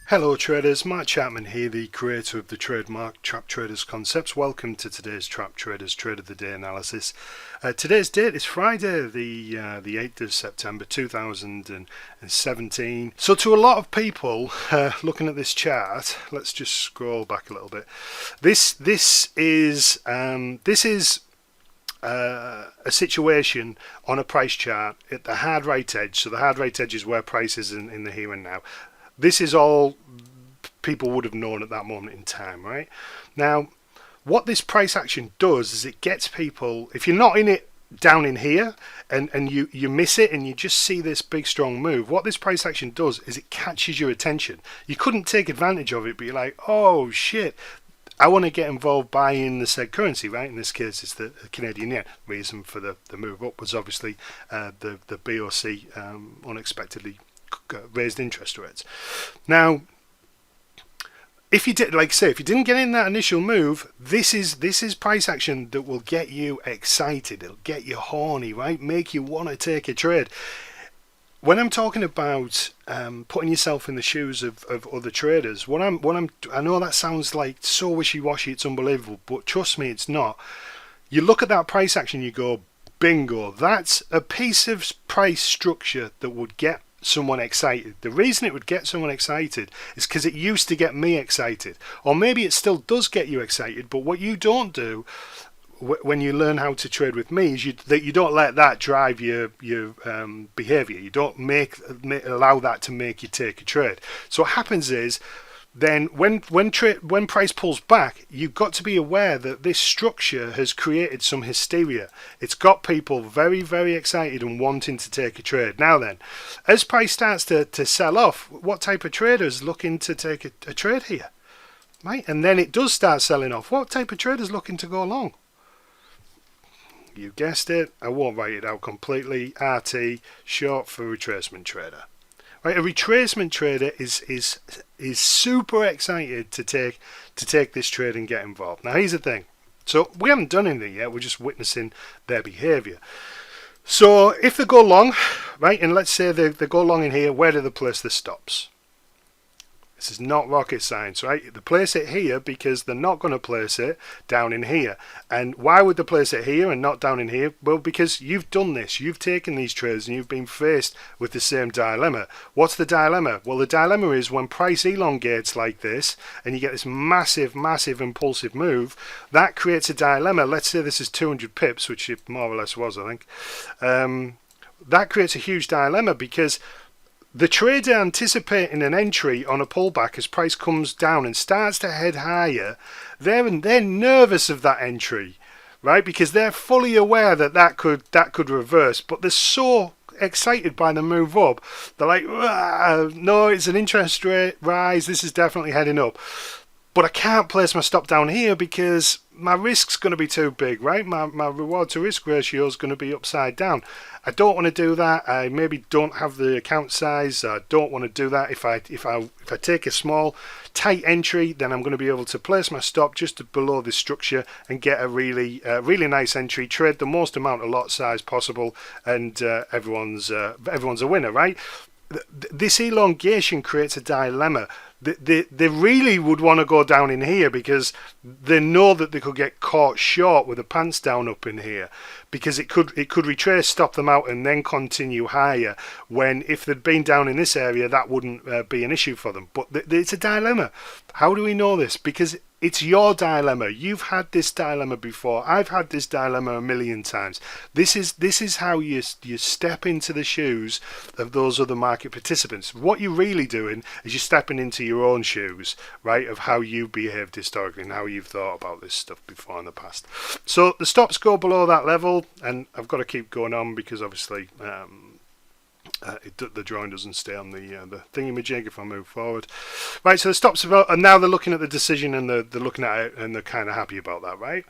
Hello traders, Matt Chapman here, the creator of the trademark Trap Traders Concepts. Welcome to today's Trap Traders Trade of the Day analysis. Today's date is Friday, the 8th of September 2017. So to a lot of people looking at this chart, let's just scroll back a little bit. This is a situation on a price chart at the hard right edge. So the hard right edge is where price is in the here and now. This is all people would have known at that moment in time, right? Now, what this price action does is it gets people, if you're not in it down in here and you miss it and you just see this big strong move, what this price action does is it catches your attention. You couldn't take advantage of it, but you're like, oh shit, I want to get involved buying the said currency, right? In this case, it's the Canadian yen. Reason for the move up was obviously the BOC unexpectedly raised interest rates. Now, if you did, like say, if you didn't get in that initial move, this is price action that will get you excited. It'll get you horny, right? Make you want to take a trade. When I'm talking about putting yourself in the shoes of other traders, I know that sounds like so wishy-washy, it's unbelievable, but trust me, it's not. You look at that price action, you go, bingo, that's a piece of price structure that would get someone excited. The reason it would get someone excited is because it used to get me excited, or maybe it still does get you excited, but what you don't do when you learn how to trade with me is that you don't let that drive your behavior. You don't allow that to make you take a trade. So what happens is, then when price pulls back, you've got to be aware that this structure has created some hysteria. It's got people very, very excited and wanting to take a trade. Now then, as price starts to sell off, what type of trader is looking to take a trade here? Right? And then it does start selling off. What type of trader is looking to go long? You guessed it. I won't write it out completely. RT, short for retracement trader. Right, a retracement trader is super excited to take this trade and get involved. Now here's the thing. So we haven't done anything yet. We're just witnessing their behavior. So if they go long, right, and let's say they go long in here, where do they place the stops? This is not rocket science, right? They place it here because they're not going to place it down in here. And why would they place it here and not down in here? Well, because you've done this. You've taken these trades and you've been faced with the same dilemma. What's the dilemma? Well, the dilemma is when price elongates like this and you get this massive, massive impulsive move, that creates a dilemma. Let's say this is 200 pips, which it more or less was, I think. That creates a huge dilemma because the trader anticipating an entry on a pullback as price comes down and starts to head higher, they're nervous of that entry, right? Because they're fully aware that could reverse, but they're so excited by the move up. They're like, no, it's an interest rate rise. This is definitely heading up. But I can't place my stop down here because my risk's going to be too big, right? My reward to risk ratio is going to be upside down. I don't want to do that. I maybe don't have the account size. I don't want to do that. If I take a small tight entry, then I'm going to be able to place my stop just below this structure and get a really nice entry, trade the most amount of lot size possible, and everyone's a winner, right? This elongation creates a dilemma. They really would want to go down in here because they know that they could get caught short with the pants down up in here, because it could retrace, stop them out, and then continue higher. When if they'd been down in this area, that wouldn't be an issue for them. But it's a dilemma. How do we know this? Because it's your dilemma. You've had this dilemma before. I've had this dilemma a million times. This is how you step into the shoes of those other market participants. What you're really doing is you're stepping into your own shoes, right, of how you behaved historically and how you've thought about this stuff before in the past. So the stops go below that level, and I've got to keep going on because obviously the drawing doesn't stay on the thingamajig if I move forward. Right, so the stops about, and now they're looking at the decision and they're looking at it and they're kind of happy about that, right?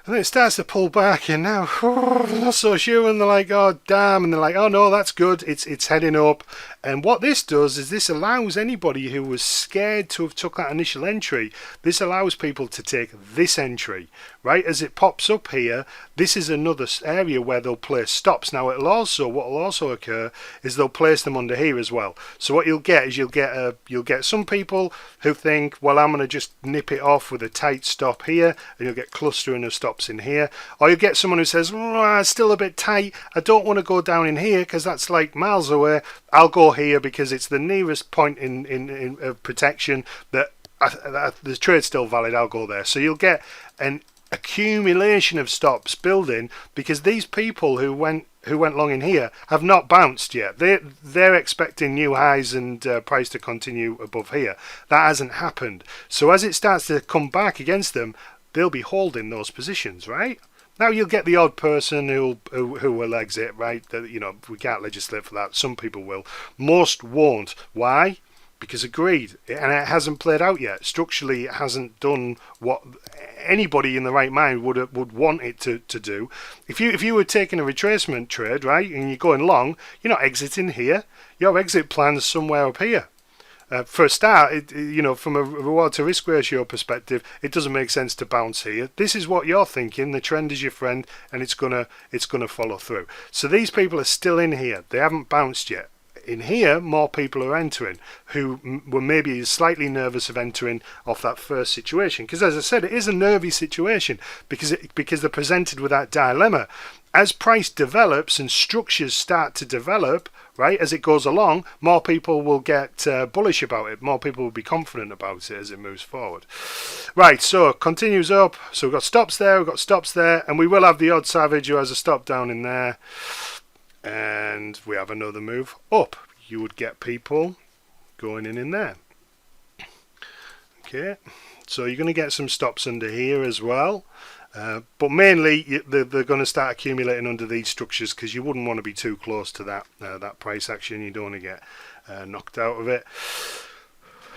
And then it starts to pull back, and now I'm not so sure. And they're like, "Oh damn!" And they're like, "Oh no, that's good. It's heading up." And what this does is this allows anybody who was scared to have took that initial entry. This allows people to take this entry, right? As it pops up here, this is another area where they'll place stops. Now what will also occur is they'll place them under here as well. So what you'll get is you'll get some people who think, well, I'm going to just nip it off with a tight stop here, and you'll get clustering of stops in here. Or you get someone who says, it's still a bit tight, I don't want to go down in here because that's like miles away, I'll go here because it's the nearest point in protection that the trade's still valid, I'll go there. So you'll get an accumulation of stops building because these people who went long in here have not bounced yet. They're expecting new highs and price to continue above here. That hasn't happened. So as it starts to come back against them, they'll be holding those positions, right? Now you'll get the odd person who will exit, right? We can't legislate for that. Some people will. Most won't. Why? Because agreed, and it hasn't played out yet. Structurally, it hasn't done what anybody in the right mind would want it to do. If you were taking a retracement trade, right, and you're going long, you're not exiting here. Your exit plan's somewhere up here. For a start, from a reward to risk ratio perspective, it doesn't make sense to bounce here. This is what you're thinking. The trend is your friend, and it's gonna follow through. So these people are still in here. They haven't bounced yet. In here, more people are entering who were maybe slightly nervous of entering off that first situation. Because as I said, it is a nervy situation because they're presented with that dilemma. As price develops and structures start to develop, right, as it goes along, more people will get bullish about it. More people will be confident about it as it moves forward. Right, so continues up. So we've got stops there, and we will have the odd savage who has a stop down in there. And we have another move up. You would get people going in there. Okay, so you're going to get some stops under here as well. But mainly they're going to start accumulating under these structures because you wouldn't want to be too close to that price action. You don't want to get knocked out of it.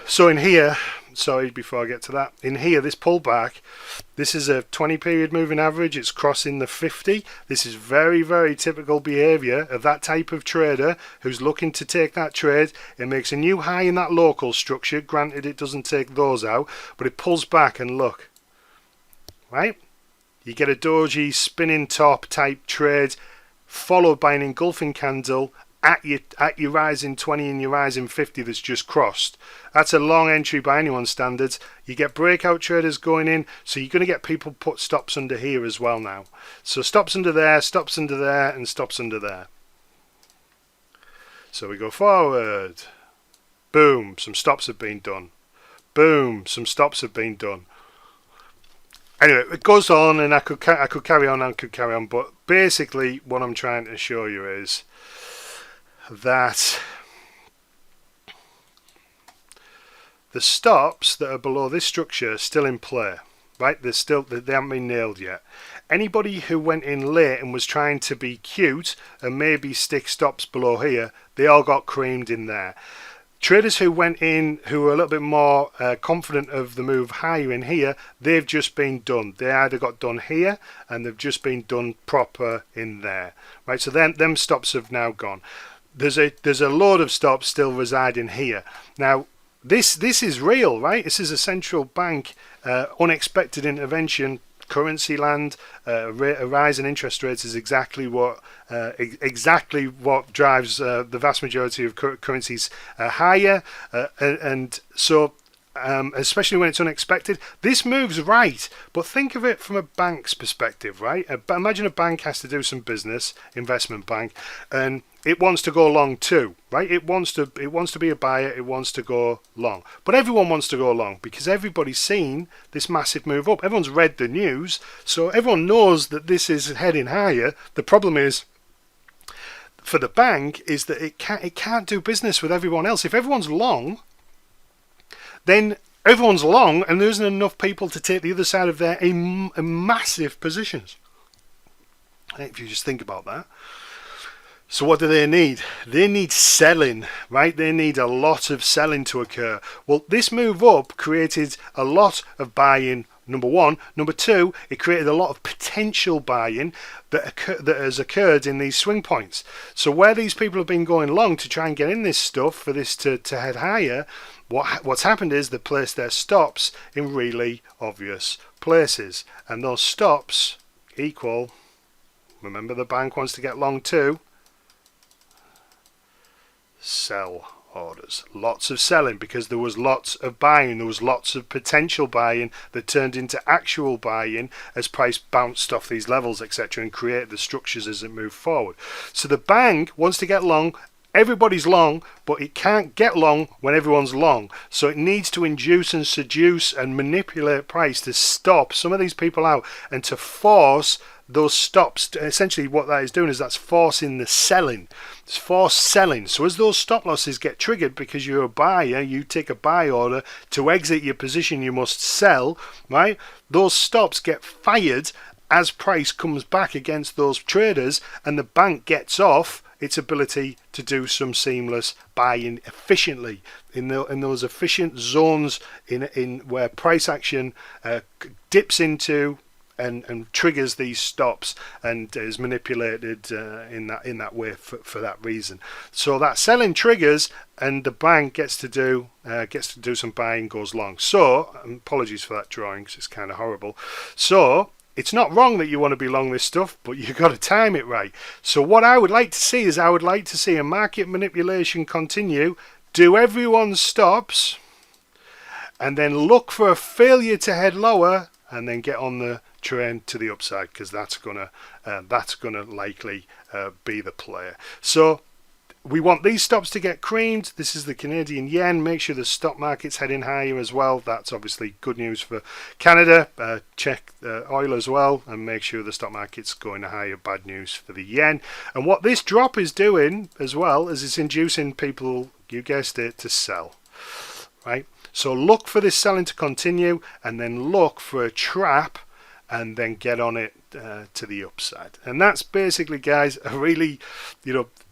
So in here, sorry, before I get to that, in here, this pullback, this is a 20 period moving average. It's crossing the 50. This is very, very typical behavior of that type of trader who's looking to take that trade. It makes a new high in that local structure. Granted, it doesn't take those out, but it pulls back and look, right? You get a doji spinning top type trade followed by an engulfing candle at your rising 20 and your rising 50 that's just crossed. That's a long entry by anyone's standards. You get breakout traders going in, so you're going to get people put stops under here as well now. So stops under there, and stops under there. So we go forward. Boom, some stops have been done. Boom, some stops have been done. Anyway, it goes on, and I could carry on, but basically what I'm trying to show you is that the stops that are below this structure are still in play, right? They haven't been nailed yet. Anybody who went in late and was trying to be cute and maybe stick stops below here, they all got creamed in there. Traders who went in who were a little bit more confident of the move higher in here, they've just been done. They either got done here and they've just been done proper in there, right? So them stops have now gone. There's a load of stops still residing here. Now this is real, right? This is a central bank unexpected intervention. Currency land, a rise in interest rates is exactly what drives the vast majority of currencies higher, and so especially when it's unexpected. This move's right, but think of it from a bank's perspective, right? Imagine a bank has to do some business, investment bank, and it wants to go long too, right? It wants to be a buyer, it wants to go long. But everyone wants to go long because everybody's seen this massive move up. Everyone's read the news, so everyone knows that this is heading higher. The problem is for the bank is that it can't do business with everyone else. If everyone's long, then everyone's long and there isn't enough people to take the other side of their massive positions. If you just think about that. So what do they need? They need selling, right? They need a lot of selling to occur. Well, this move up created a lot of buying number one. Number two, it created a lot of potential buying that has occurred in these swing points. So where these people have been going long to try and get in this stuff for this to head higher, what's happened is they placed their stops in really obvious places, and those stops equal, remember the bank wants to get long too, sell orders. Lots of selling because there was lots of buying, there was lots of potential buying that turned into actual buying as price bounced off these levels, etc., and created the structures as it moved forward. So the bank wants to get long. Everybody's long, but it can't get long when everyone's long. So it needs to induce and seduce and manipulate price to stop some of these people out and to force those stops. Essentially what that is doing is that's forcing the selling. It's forced selling. So as those stop losses get triggered because you're a buyer, you take a buy order to exit your position, you must sell, right? Those stops get fired as price comes back against those traders, and the bank gets off its ability to do some seamless buying efficiently in those efficient zones in where price action dips into and triggers these stops and is manipulated in that way for that reason. So that selling triggers and the bank gets to do some buying, goes long. So apologies for that drawing because it's kind of horrible. So it's not wrong that you want to be long this stuff, but you've got to time it right. So what I would like to see is a market manipulation continue, do everyone's stops, and then look for a failure to head lower, and then get on the train to the upside, because that's gonna likely be the player. So we want these stops to get creamed. This is the Canadian yen. Make sure the stock market's heading higher as well. That's obviously good news for Canada. Check oil as well and make sure the stock market's going higher. Bad news for the yen. And what this drop is doing as well is it's inducing people, you guessed it, to sell, right? So look for this selling to continue and then look for a trap and then get on it to the upside. And that's basically, guys, a really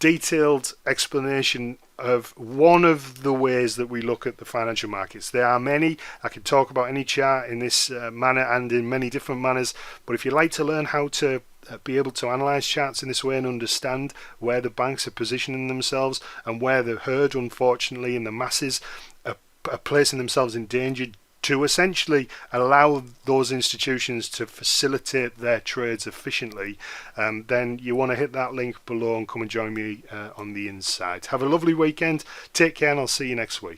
detailed explanation of one of the ways that we look at the financial markets. There are many. I could talk about any chart in this manner and in many different manners, but if you like to learn how to be able to analyze charts in this way and understand where the banks are positioning themselves and where the herd, unfortunately, and the masses are placing themselves in danger to essentially allow those institutions to facilitate their trades efficiently, then you want to hit that link below and come and join me on the inside. Have a lovely weekend. Take care, and I'll see you next week.